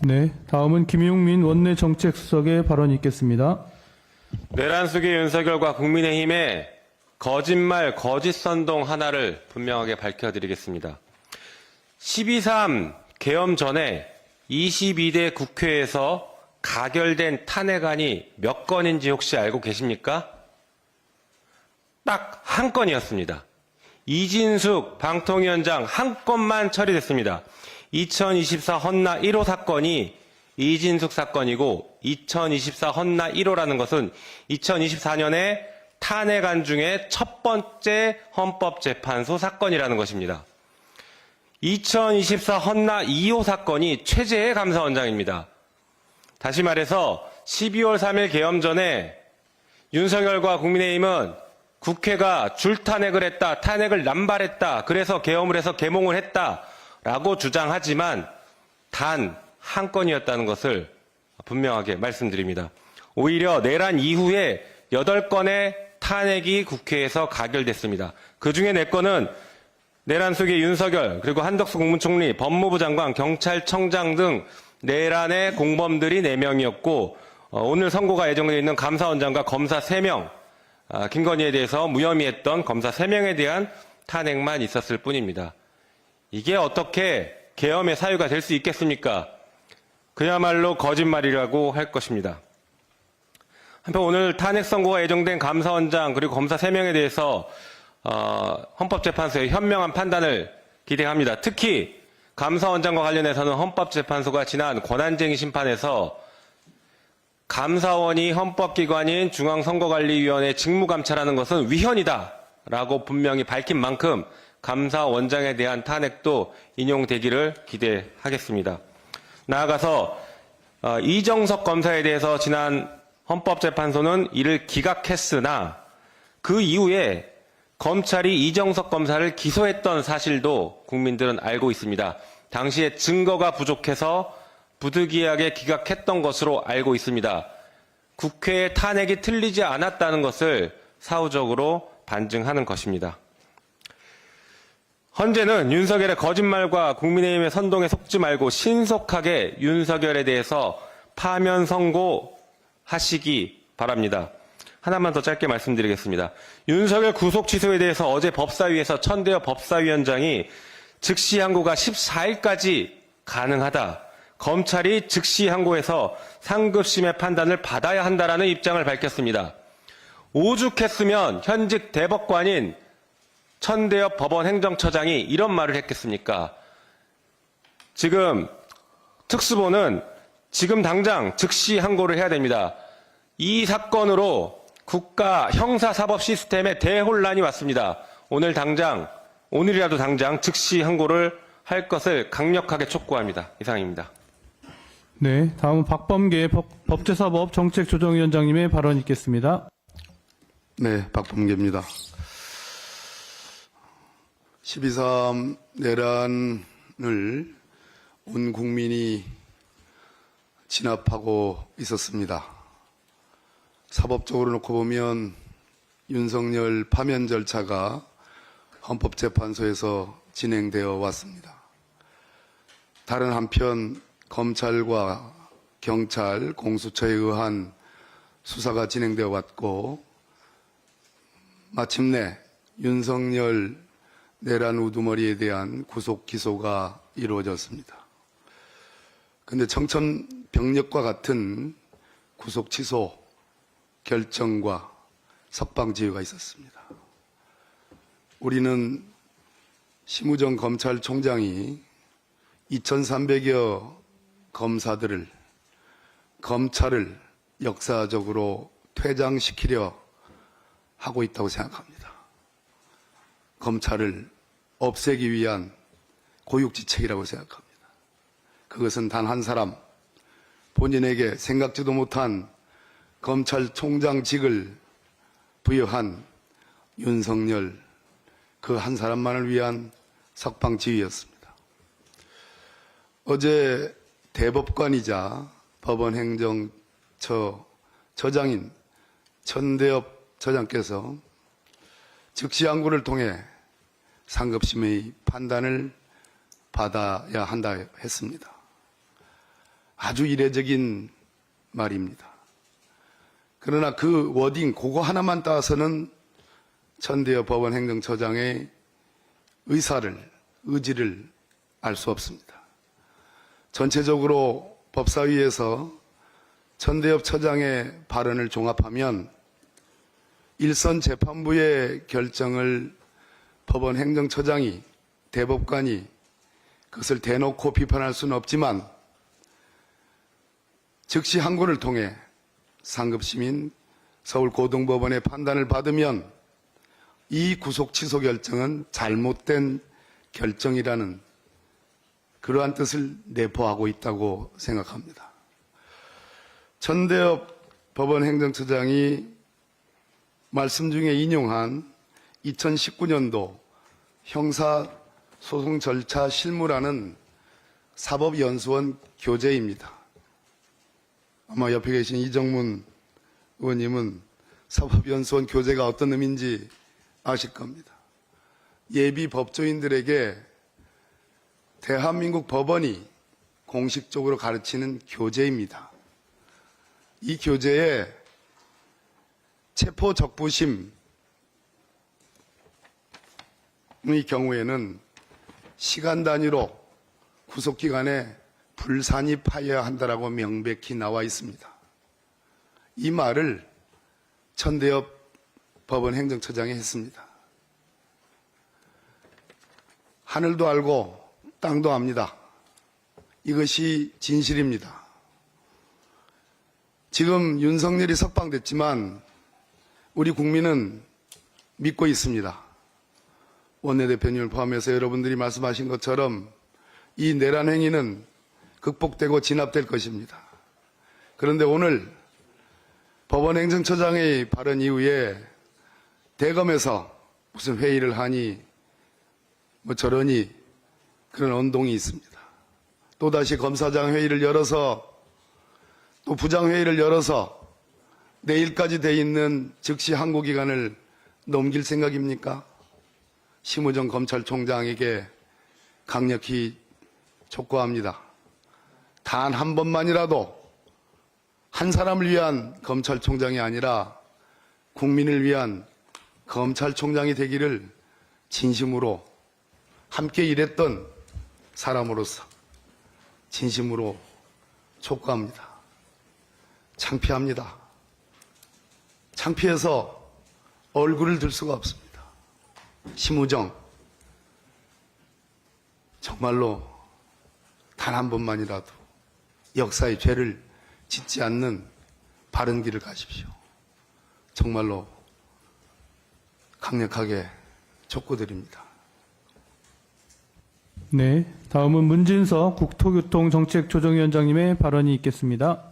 네, 다음은 김용민 원내정책수석의 발언이 있겠습니다. 내란 속의 윤석열과 국민의힘의 거짓말, 거짓 선동 하나를 분명하게 밝혀드리겠습니다. 12.3 계엄 전에 22대 국회에서 가결된 탄핵안이 몇 건인지 혹시 알고 계십니까? 딱 한 건이었습니다. 이진숙 방통위원장 한 건만 처리됐습니다. 2024 헌나 1호 사건이 이진숙 사건이고 2024 헌나 1호라는 것은 2024년에 탄핵안 중에 첫 번째 헌법재판소 사건이라는 것입니다. 2024 헌나 2호 사건이 최재해 감사원장입니다. 다시 말해서 12월 3일 계엄 전에 윤석열과 국민의힘은 국회가 줄탄핵을 했다, 탄핵을 남발했다, 그래서 계엄을 해서 계몽을 했다라고 주장하지만 단 한 건이었다는 것을 분명하게 말씀드립니다. 오히려 내란 이후에 8건의 탄핵이 국회에서 가결됐습니다. 그중에 4건은 내란 속의 윤석열, 그리고 한덕수 국무총리, 법무부 장관, 경찰청장 등 내란의 공범들이 4명이었고 오늘 선고가 예정되어 있는 감사원장과 검사 3명, 김건희에 대해서 무혐의했던 검사 3명에 대한 탄핵만 있었을 뿐입니다. 이게 어떻게 계엄의 사유가 될 수 있겠습니까? 그야말로 거짓말이라고 할 것입니다. 한편 오늘 탄핵 선고가 예정된 감사원장 그리고 검사 3명에 대해서 헌법재판소의 현명한 판단을 기대합니다. 특히 감사원장과 관련해서는 헌법재판소가 지난 권한쟁의 심판에서 감사원이 헌법기관인 중앙선거관리위원회 직무감찰하는 것은 위헌이다라고 분명히 밝힌 만큼 감사원장에 대한 탄핵도 인용되기를 기대하겠습니다. 나아가서 이정석 검사에 대해서 지난 헌법재판소는 이를 기각했으나 그 이후에 검찰이 이정석 검사를 기소했던 사실도 국민들은 알고 있습니다. 당시에 증거가 부족해서 부득이하게 기각했던 것으로 알고 있습니다. 국회의 탄핵이 틀리지 않았다는 것을 사후적으로 반증하는 것입니다. 헌재는 윤석열의 거짓말과 국민의힘의 선동에 속지 말고 신속하게 윤석열에 대해서 파면 선고하시기 바랍니다. 하나만 더 짧게 말씀드리겠습니다. 윤석열 구속 취소에 대해서 어제 법사위에서 천대엽 법사위원장이 즉시 항고가 14일까지 가능하다. 검찰이 즉시 항고해서 상급심의 판단을 받아야 한다라는 입장을 밝혔습니다. 오죽했으면 현직 대법관인 천대엽 법원 행정처장이 이런 말을 했겠습니까? 지금 특수본은 지금 당장 즉시 항고를 해야 됩니다. 이 사건으로 국가 형사사법 시스템에 대혼란이 왔습니다. 오늘이라도 당장 즉시 항고를 할 것을 강력하게 촉구합니다. 이상입니다. 네, 다음은 박범계 법제사법 정책조정위원장님의 발언이 있겠습니다. 네, 박범계입니다. 12.3 내란을 온 국민이 진압하고 있었습니다. 사법적으로 놓고 보면 윤석열 파면 절차가 헌법재판소에서 진행되어 왔습니다. 다른 한편 검찰과 경찰, 공수처에 의한 수사가 진행되어 왔고 마침내 윤석열 내란 우두머리에 대한 구속 기소가 이루어졌습니다. 그런데 청천벽력과 같은 구속 취소 결정과 석방지휘가 있었습니다. 우리는 심우정 검찰총장이 2300여 검사들을 검찰을 역사적으로 퇴장시키려 하고 있다고 생각합니다. 검찰을 없애기 위한 고육지책이라고 생각합니다. 그것은 단 한 사람, 본인에게 생각지도 못한 검찰총장직을 부여한 윤석열 그 한 사람만을 위한 석방지휘였습니다. 어제 대법관이자 법원행정처 처장인 천대엽 처장께서 즉시 항고를 통해 상급심의 판단을 받아야 한다 했습니다. 아주 이례적인 말입니다. 그러나 그 워딩 그거 하나만 따서는 천대엽 법원행정처장의 의지를 알 수 없습니다. 전체적으로 법사위에서 천대엽 처장의 발언을 종합하면 일선 재판부의 결정을 법원 행정처장이 대법관이 그것을 대놓고 비판할 수는 없지만 즉시 항고를 통해 상급시민 서울고등법원의 판단을 받으면 이 구속 취소 결정은 잘못된 결정이라는 그러한 뜻을 내포하고 있다고 생각합니다. 천대엽 법원 행정처장이 말씀 중에 인용한 2019년도 형사소송 절차 실무라는 사법연수원 교재입니다. 아마 옆에 계신 이정문 의원님은 사법연수원 교재가 어떤 의미인지 아실 겁니다. 예비 법조인들에게 대한민국 법원이 공식적으로 가르치는 교재입니다. 이 교재에 체포적부심의 경우에는 시간 단위로 구속기간에 불산입하여야 한다라고 명백히 나와 있습니다. 이 말을 천대엽 법원 행정처장이 했습니다. 하늘도 알고 땅도 압니다. 이것이 진실입니다. 지금 윤석열이 석방됐지만 우리 국민은 믿고 있습니다. 원내대표님을 포함해서 여러분들이 말씀하신 것처럼 이 내란 행위는 극복되고 진압될 것입니다. 그런데 오늘 법원 행정처장의 발언 이후에 대검에서 무슨 회의를 하니 뭐 저러니 그런 언동이 있습니다. 또다시 검사장 회의를 열어서 또 부장회의를 열어서 내일까지 돼 있는 즉시 항고 기간을 넘길 생각입니까? 심우정 검찰총장에게 강력히 촉구합니다. 단 한 번만이라도 한 사람을 위한 검찰총장이 아니라 국민을 위한 검찰총장이 되기를 진심으로 함께 일했던 사람으로서 진심으로 촉구합니다. 창피합니다. 창피해서 얼굴을 들 수가 없습니다. 심우정, 정말로 단 한 번만이라도 역사의 죄를 짓지 않는 바른 길을 가십시오. 정말로 강력하게 촉구드립니다. 네, 다음은 문진석 국토교통정책조정위원장님의 발언이 있겠습니다.